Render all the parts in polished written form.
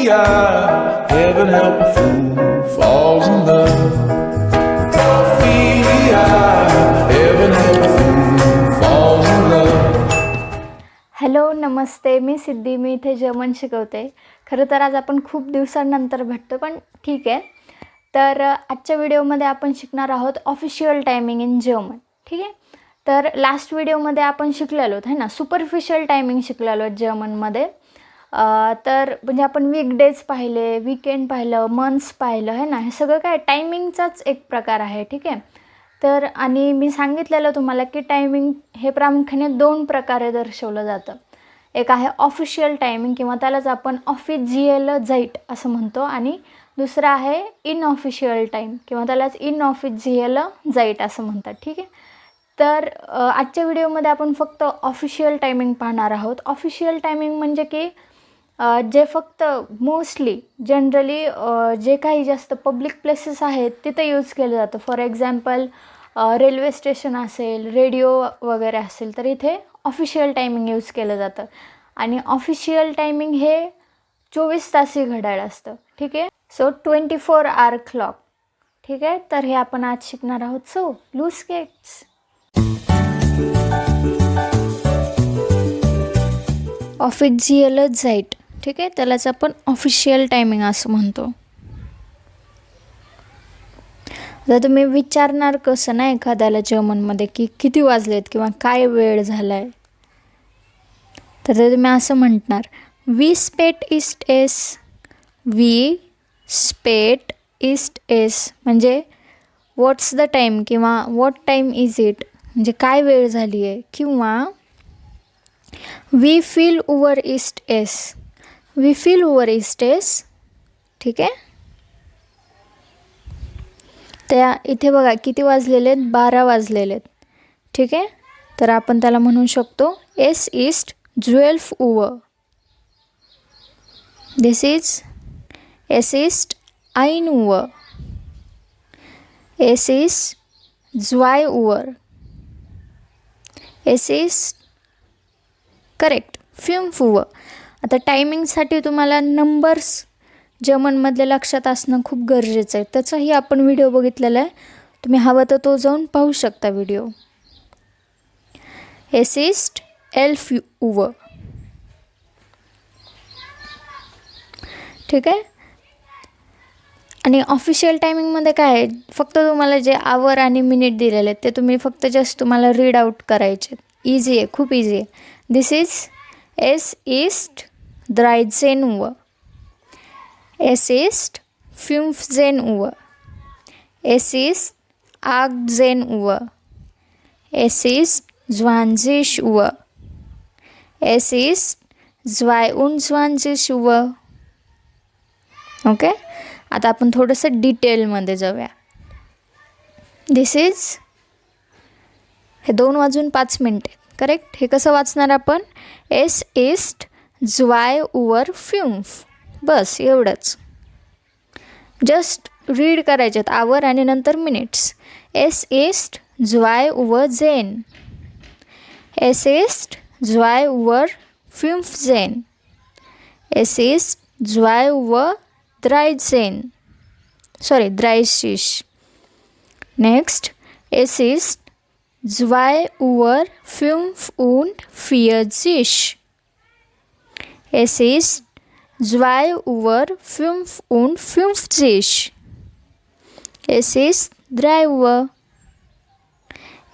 heaven help a fool falls in love. Coffee, heaven help a fool falls in love. Hello नमस्ते, मी सिद्धी. मी इथे German शिकवते. खरं तर आज आपण खूप दिवसांनंतर भेटतो, पण ठीक आहे. तर आजच्या व्हिडिओमध्ये आपण शिकणार आहोत ऑफिशियल टायमिंग इन जर्मन. ठीक आहे. तर लास्ट व्हिडिओमध्ये आपण शिकलेलो आहे ना, सुपरफिशियल टायमिंग शिकलेलो आहे जर्मनमध्ये. तर म्हणजे आपण वीकडेज पाहिले, वीकेंड पाहिलं, मंथ्स पाहिलं आहे ना. हे सगळं काय टायमिंगचाच एक प्रकार आहे. ठीक आहे. तर आणि मी सांगितलेलं तुम्हाला की टायमिंग हे प्रामुख्याने 2 प्रकारे दर्शवलं जातं. एक आहे ऑफिशियल टायमिंग किंवा त्यालाच आपण ऑफिशियल झाईट असं म्हणतो, आणि दुसरं आहे इनऑफिशियल टाईम किंवा त्यालाच इनऑफिशियल झाईट असं म्हणतात. ठीक आहे. तर आजच्या व्हिडिओमध्ये आपण फक्त ऑफिशियल टायमिंग पाहणार आहोत. ऑफिशियल टायमिंग म्हणजे की जे फक्त मोस्टली जनरली जे काही जास्त पब्लिक प्लेसेस आहेत तिथे यूज केलं जातं. फॉर एक्झाम्पल रेल्वे स्टेशन असेल, रेडिओ वगैरे असेल, तर इथे ऑफिशियल टायमिंग यूज केलं जातं. आणि ऑफिशियल टायमिंग हे 24 तासी घड्याळ असतं. ठीक आहे. So 24 hour clock. ठीक आहे. तर हे आपण आज शिकणार आहोत. सो लूज गेट्स. ऑफिशियल झाईट. ठीक आहे. त्यालाच आपण ऑफिशियल टायमिंग असं म्हणतो. आता तुम्ही विचारणार कसं ना एखाद्याला जर्मनमध्ये की किती वाजलेत किंवा काय वेळ झाला आहे, तर ते तुम्ही असं म्हणणार, वी स्पेट इस्ट एस. वी स्पेट इस्ट एस म्हणजे व्हॉट्स द टाईम किंवा व्हॉट टाईम इज इट म्हणजे काय वेळ झाली आहे. किंवा वी फील ओवर इस्ट एस. वी फील ओवर इस्ट एस. ठीक आहे. त्या इथे बघा किती वाजलेले आहेत, 12 वाजलेले आहेत. ठीक आहे. तर आपण त्याला म्हणू शकतो एस इस्ट 12 उवर. दिस इज एस इस्ट 1 उवर. एस इस्ट 2 उवर. एस इस्ट करेक्ट 5 उवर. आता टायमिंगसाठी तुम्हाला नंबर्स जर्मनमधले लक्षात असणं खूप गरजेचं आहे. त्याचाही आपण व्हिडिओ बघितलेला आहे. तुम्ही हवं तर तो जाऊन पाहू शकता व्हिडिओ. S east 11 उवर. ठीक आहे. आणि ऑफिशियल टायमिंगमध्ये काय आहे, फक्त तुम्हाला जे आवर आणि मिनिट दिलेले आहेत ते तुम्ही फक्त जस्ट तुम्हाला रीड आऊट करायचे. इझी आहे, खूप इझी आहे. दिस इज एस इस्ट 13 उवर. Es ist 15 Uhr. Es ist 18 Uhr. Es ist 20 Uhr. Es ist 22 Uhr. Okay. आता आपण थोडंसं डिटेलमध्ये जाऊया. दिस इज हे 2:05 करेक्ट. हे कसं वाचणार आपण, एस इस्ट 2 Uhr 5. बस एवढंच. जस्ट रीड करायच्यात आवर आणि नंतर मिनिट्स. एस इस्ट 2 Uhr 10. एस इस्ट 2 Uhr 15. एस इस्ट 2 Uhr 13. सॉरी 30. नेक्स्ट एस इस्ट 2 Uhr 45. एस इस्ट 2 Uhr 55. Es ist 3 Uhr.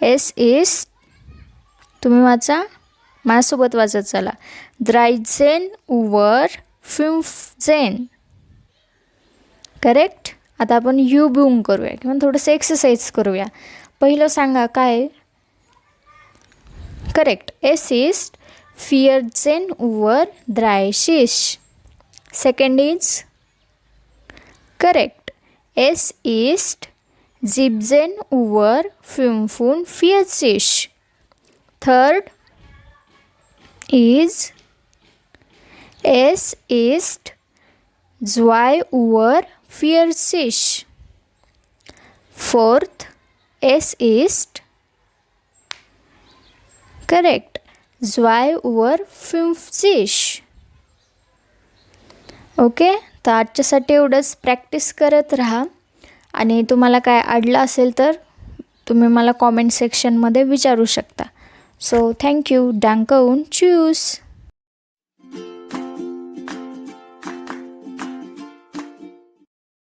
Es ist, तुम्ही वाचा, माझ्यासोबत वाचत चला, 13 Uhr 15. करेक्ट. आता आपण यू बूम करूया किंवा थोडंसं एक्सरसाइज करूया. पहिलं सांगा काय. Correct. S east 14 Uhr 30. Second is correct. Es ist 17 Uhr 45. Third is es ist 2 Uhr 40. Fourth, es ist correct 2 Uhr 50. Okay, तर आजच्यासाठी एवढंच. प्रॅक्टिस करत राहा आणि तुम्हाला काय अडलं असेल तर तुम्ही मला कॉमेंट सेक्शनमध्ये विचारू शकता. So thank you. डांके und tschüss.